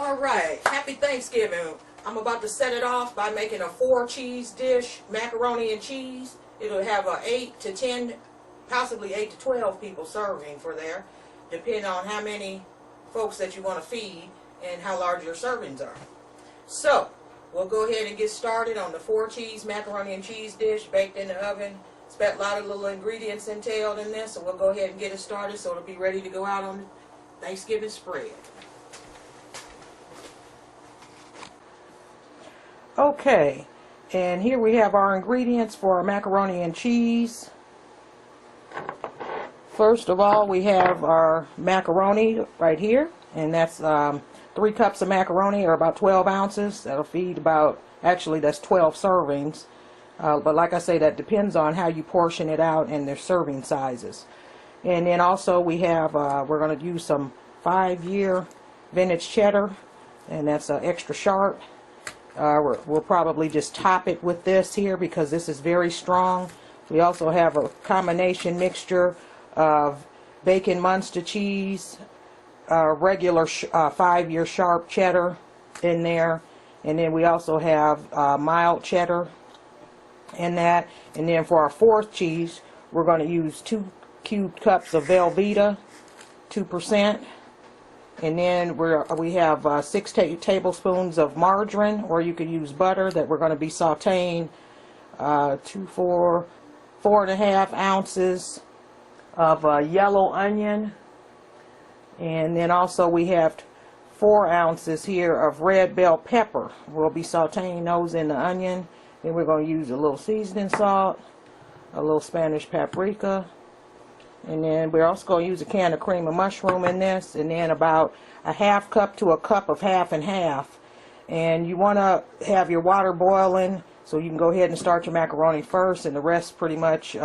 Alright, happy Thanksgiving. I'm about to set it off by making a 4-cheese dish, macaroni and cheese. It'll have a 8 to 10, possibly 8 to 12 people serving for there, depending on how many folks that you want to feed and how large your servings are. So, we'll go ahead and get started on the 4-cheese macaroni and cheese dish baked in the oven. Expect a lot of little ingredients entailed in this, so we'll go ahead and get it started so it'll be ready to go out on the Thanksgiving spread. Okay, and here we have our ingredients for our macaroni and cheese. First of all, we have our macaroni right here, and that's 3 cups of macaroni, or about 12 ounces. That'll feed about, actually that's 12 servings. But like I say, that depends on how you portion it out and their serving sizes. And then also we have, we're going to use some 5-year vintage cheddar, and that's extra sharp. We'll probably just top it with this here because this is very strong. We also have a combination mixture of bacon Munster cheese, regular 5-year sharp cheddar in there, and then we also have mild cheddar in that. And then for our 4th cheese, we're going to use 2 cubed cups of Velveeta, 2%. And then we have 6 tablespoons of margarine, or you could use butter, that we're going to be sauteing 4.5 ounces of yellow onion. And then also we have 4 ounces here of red bell pepper. We'll be sauteing those in the onion. Then we're going to use a little seasoning salt, a little Spanish paprika. And then we're also going to use a can of cream of mushroom in this, and then about a 1/2 cup to a cup of half and half. And you want to have your water boiling, so you can go ahead and start your macaroni first, and the rest pretty much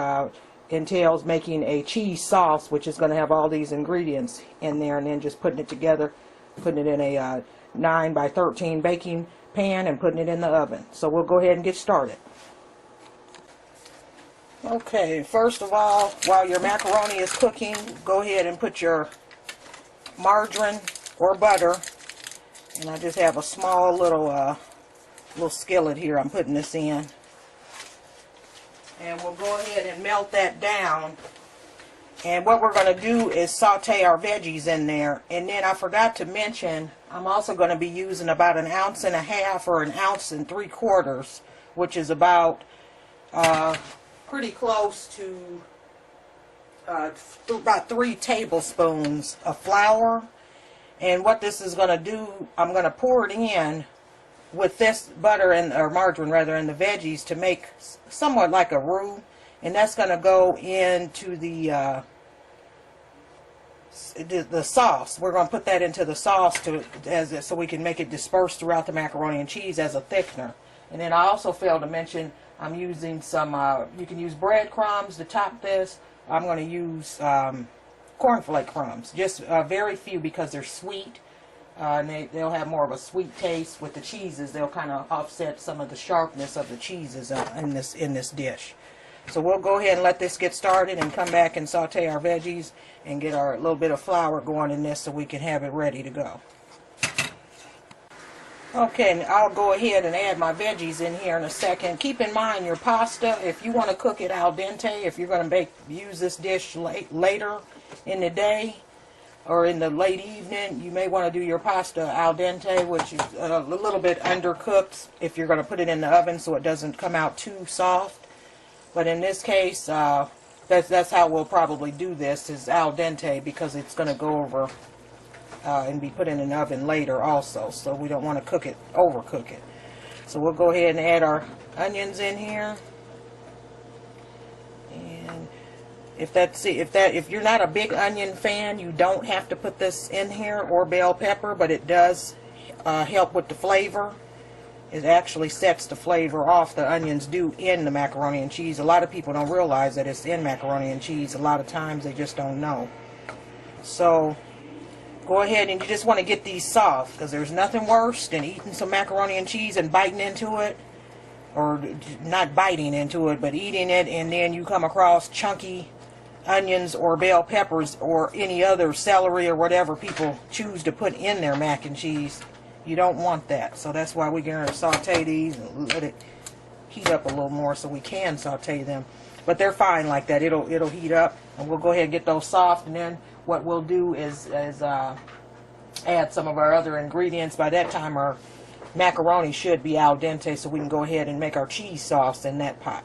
entails making a cheese sauce, which is going to have all these ingredients in there, and then just putting it together, putting it in a 9 by 13 baking pan and putting it in the oven. So we'll go ahead and get started. Okay, first of all, while your macaroni is cooking, go ahead and put your margarine or butter, and I just have a small little skillet here I'm putting this in, and we'll go ahead and melt that down. And what we're going to do is saute our veggies in there. And then I forgot to mention, I'm also going to be using about 1.5 ounces or 1.75 ounces, which is about pretty close to about 3 tablespoons of flour. And what this is going to do, I'm going to pour it in with this butter, or margarine rather, and the veggies to make somewhat like a roux. And that's going to go into the sauce. We're going to put that into the sauce so we can make it disperse throughout the macaroni and cheese as a thickener. And then I also failed to mention, I'm using some, you can use breadcrumbs to top this. I'm going to use cornflake crumbs, just very few, because they're sweet. And they'll have more of a sweet taste with the cheeses. They'll kind of offset some of the sharpness of the cheeses in this dish. So we'll go ahead and let this get started and come back and saute our veggies and get our little bit of flour going in this so we can have it ready to go. Okay, and I'll go ahead and add my veggies in here in a second. Keep in mind your pasta, if you want to cook it al dente, if you're going to use this dish later in the day or in the late evening, you may want to do your pasta al dente, which is a little bit undercooked if you're going to put it in the oven so it doesn't come out too soft. But in this case, that's how we'll probably do this, is al dente, because it's going to go over and be put in an oven later also. So we don't want to overcook it. So we'll go ahead and add our onions in here. And if you're not a big onion fan, you don't have to put this in here, or bell pepper, but it does help with the flavor. It actually sets the flavor off, the onions do, in the macaroni and cheese. A lot of people don't realize that it's in macaroni and cheese. A lot of times they just don't know. So go ahead, and you just want to get these soft, because there's nothing worse than eating some macaroni and cheese and biting into it, or not biting into it, but eating it, and then you come across chunky onions or bell peppers or any other celery or whatever people choose to put in their mac and cheese, You don't want that. So that's why we're going to saute these and let it heat up a little more so we can saute them. But they're fine like that. It'll heat up, and we'll go ahead and get those soft. And then what we'll do is add some of our other ingredients. By that time, our macaroni should be al dente, so we can go ahead and make our cheese sauce in that pot.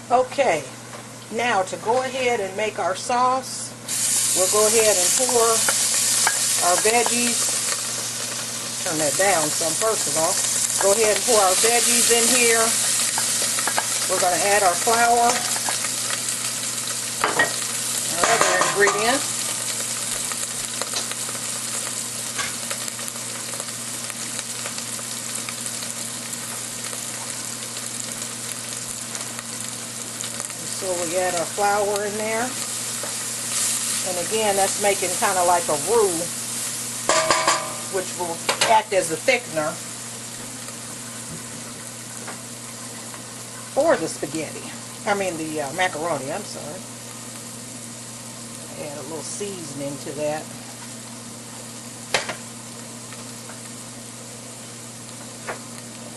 Okay, now to go ahead and make our sauce, we'll go ahead and pour our veggies. Turn that down some first of all. Go ahead and pour our veggies in here. We're going to add our flour, our other ingredients. So we add our flour in there. And again, that's making kind of like a roux, which will act as a thickener for the spaghetti. I mean the macaroni, I'm sorry. Add a little seasoning to that.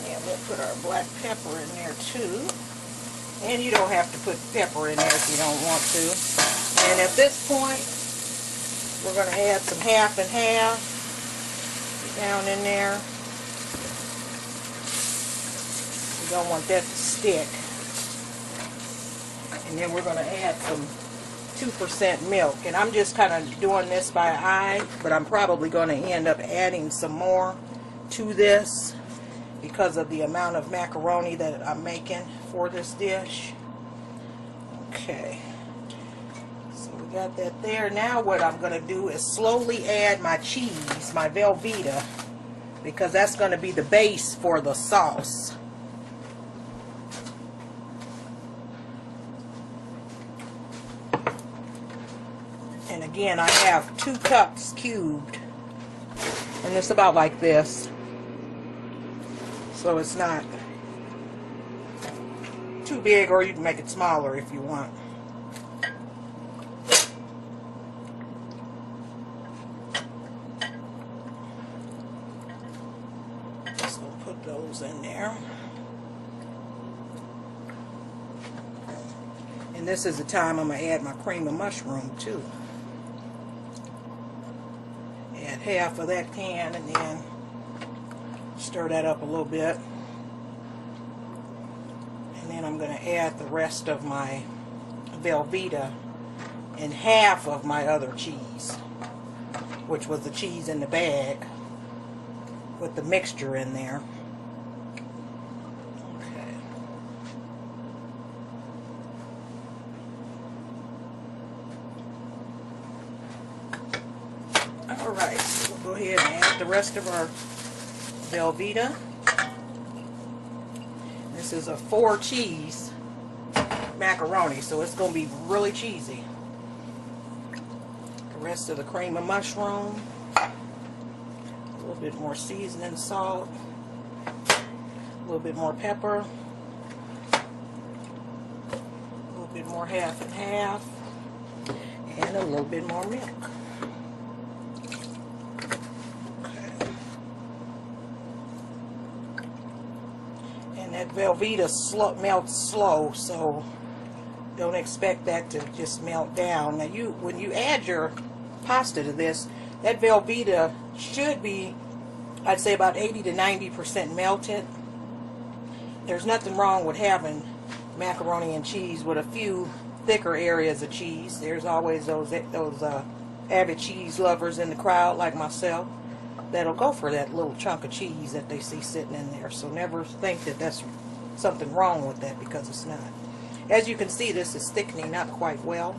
And we'll put our black pepper in there too. And you don't have to put pepper in there if you don't want to. And at this point, we're going to add some half and half down in there. You don't want that to stick. And then we're going to add some 2% milk. And I'm just kind of doing this by eye, but I'm probably going to end up adding some more to this because of the amount of macaroni that I'm making for this dish. Okay, so we got that there. Now what I'm going to do is slowly add my cheese, my Velveeta, because that's going to be the base for the sauce. And again, I have 2 cups cubed, and it's about like this. So it's not too big, or you can make it smaller if you want. So put those in there. And this is the time I'm going to add my cream of mushroom too. Add half of that can and then stir that up a little bit. And then I'm going to add the rest of my Velveeta and half of my other cheese, which was the cheese in the bag with the mixture in there. Okay. Alright, so we'll go ahead and add the rest of our Velveeta. This is a 4 cheese macaroni, so it's going to be really cheesy. The rest of the cream of mushroom, a little bit more seasoning salt, a little bit more pepper, a little bit more half and half, and a little bit more milk. That Velveeta melts slow, so don't expect that to just melt down. Now, when you add your pasta to this, that Velveeta should be, I'd say, about 80 to 90% melted. There's nothing wrong with having macaroni and cheese with a few thicker areas of cheese. There's always those avid cheese lovers in the crowd like myself that'll go for that little chunk of cheese that they see sitting in there. So never think that that's something wrong with that, because it's not. As you can see, this is thickening up quite well.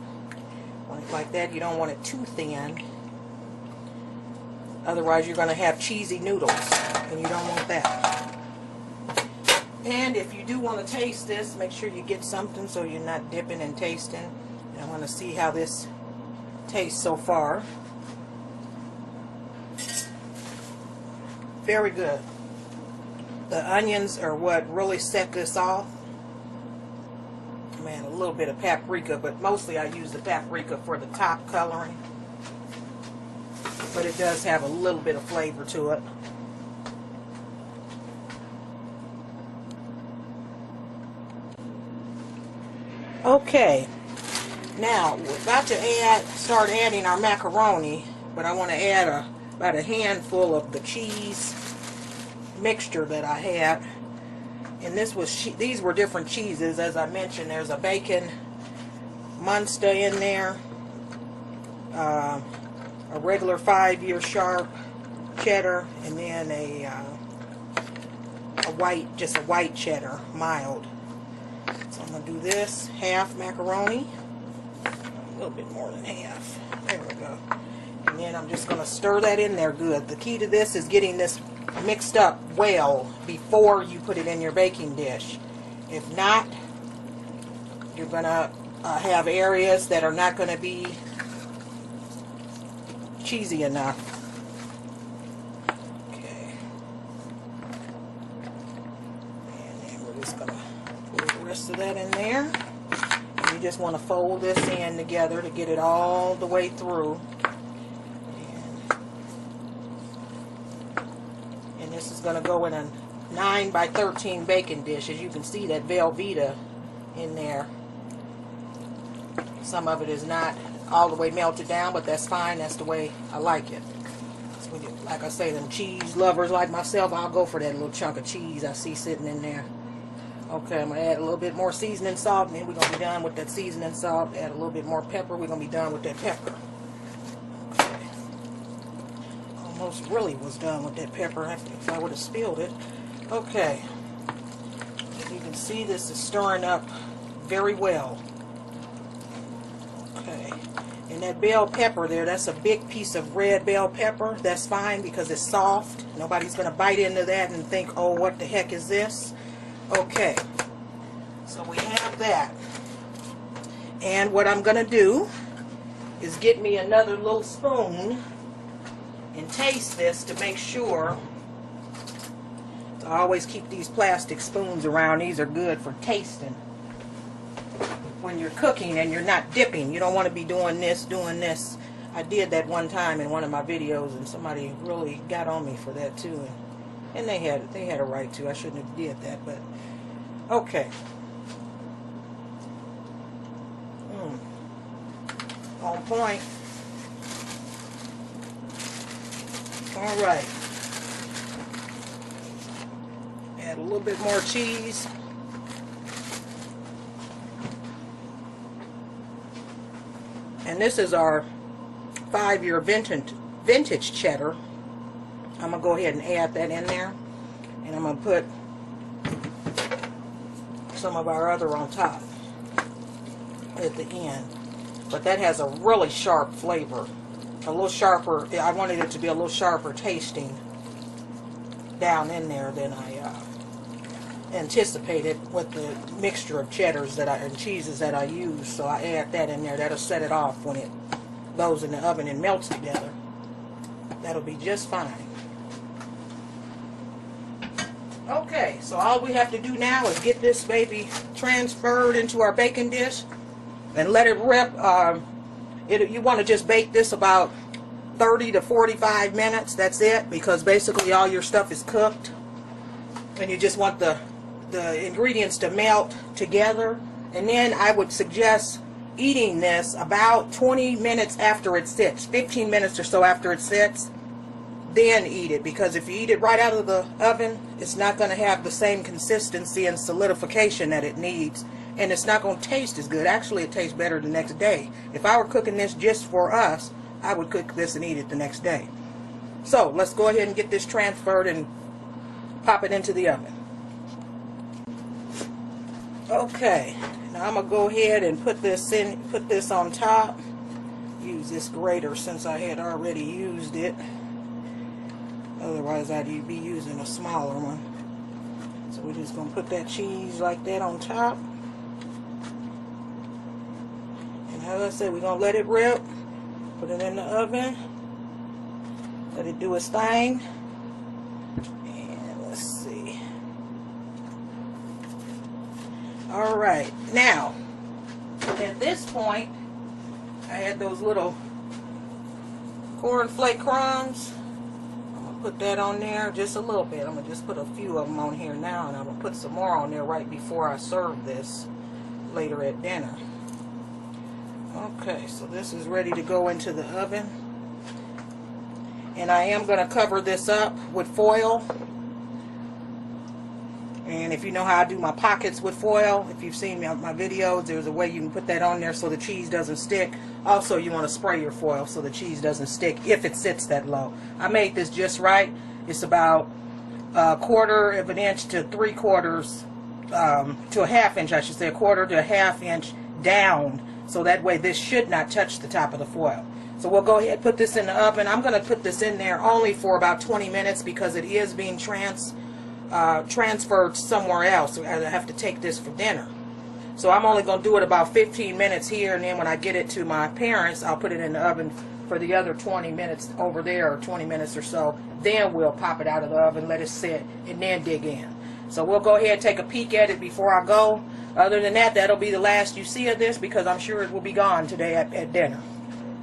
Like that, you don't want it too thin. Otherwise you're going to have cheesy noodles, and you don't want that. And if you do want to taste this, make sure you get something so you're not dipping and tasting. And I want to see how this tastes so far. Very good. The onions are what really set this off. Man, a little bit of paprika, but mostly I use the paprika for the top coloring. but it does have a little bit of flavor to it. Okay, now we're about to start adding our macaroni, but I want to add about a handful of the cheese mixture that I had. And these were different cheeses, as I mentioned. There's a bacon Munster in there, a regular 5-year sharp cheddar, and then just a white cheddar, mild. So I'm going to do this, half macaroni, a little bit more than half. There we go. And then I'm just going to stir that in there good. The key to this is getting this mixed up well before you put it in your baking dish. If not, you're going to have areas that are not going to be cheesy enough. Okay. And then we're just going to put the rest of that in there. And you just want to fold this in together to get it all the way through. And this is going to go in a 9 by 13 baking dish. As you can see, that Velveeta in there. Some of it is not all the way melted down, but that's fine. That's the way I like it. So like I say, them cheese lovers like myself, I'll go for that little chunk of cheese I see sitting in there. Okay, I'm going to add a little bit more seasoning salt, and then we're going to be done with that seasoning salt. Add a little bit more pepper. We're going to be done with that pepper. Okay. Almost really was done with that pepper if I would have spilled it. Okay. As you can see, this is stirring up very well. Okay, and that bell pepper there, that's a big piece of red bell pepper. That's fine because it's soft. Nobody's going to bite into that and think, oh, what the heck is this? Okay, so we have that. And what I'm going to do is get me another little spoon and taste this to make sure. I always keep these plastic spoons around. These are good for tasting. When you're cooking and you're not dipping, you don't want to be doing this. I did that one time in one of my videos, and somebody really got on me for that too, and they had a right to. I shouldn't have did that, but okay. On point. All right. Add a little bit more cheese. And this is our 5-year vintage cheddar. I'm going to go ahead and add that in there. And I'm going to put some of our other on top at the end. But that has a really sharp flavor. A little sharper. I wanted it to be a little sharper tasting down in there than I anticipated with the mixture of cheddars and cheeses that I use. So I add that in there. That'll set it off when it goes in the oven and melts together. That'll be just fine. Okay, so all we have to do now is get this baby transferred into our baking dish and let it rip. You want to just bake this about 30 to 45 minutes. That's it, because basically all your stuff is cooked, and you just want the ingredients to melt together. And then I would suggest eating this about 20 minutes after it sits, 15 minutes or so after it sits, then eat it, because if you eat it right out of the oven, it's not going to have the same consistency and solidification that it needs, and it's not going to taste as good. Actually, it tastes better the next day. If I were cooking this just for us, I would cook this and eat it the next day. So let's go ahead and get this transferred and pop it into the oven. Okay, now I'm gonna go ahead and put this on top. Use this grater since I had already used it. Otherwise, I'd be using a smaller one. So we're just gonna put that cheese like that on top. And as I said, we're gonna let it rip. Put it in the oven. Let it do its thing. And let's see. Alright, now, at this point, I had those little cornflake crumbs. I'm going to put that on there just a little bit. I'm going to just put a few of them on here now, and I'm going to put some more on there right before I serve this later at dinner. Okay, so this is ready to go into the oven. And I am going to cover this up with foil. And if you know how I do my pockets with foil, if you've seen my videos, there's a way you can put that on there so the cheese doesn't stick. Also, you want to spray your foil so the cheese doesn't stick if it sits that low. I made this just right. It's about a quarter of an inch to 3/4 to a half inch, I should say, a quarter to a half inch down. So that way this should not touch the top of the foil. So we'll go ahead and put this in the oven. I'm going to put this in there only for about 20 minutes because it is being transferred somewhere else. I have to take this for dinner. So I'm only going to do it about 15 minutes here, and then when I get it to my parents, I'll put it in the oven for the other 20 minutes over there, or 20 minutes or so. Then we'll pop it out of the oven, let it sit, and then dig in. So we'll go ahead and take a peek at it before I go. Other than that, that'll be the last you see of this because I'm sure it will be gone today at dinner.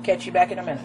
Catch you back in a minute.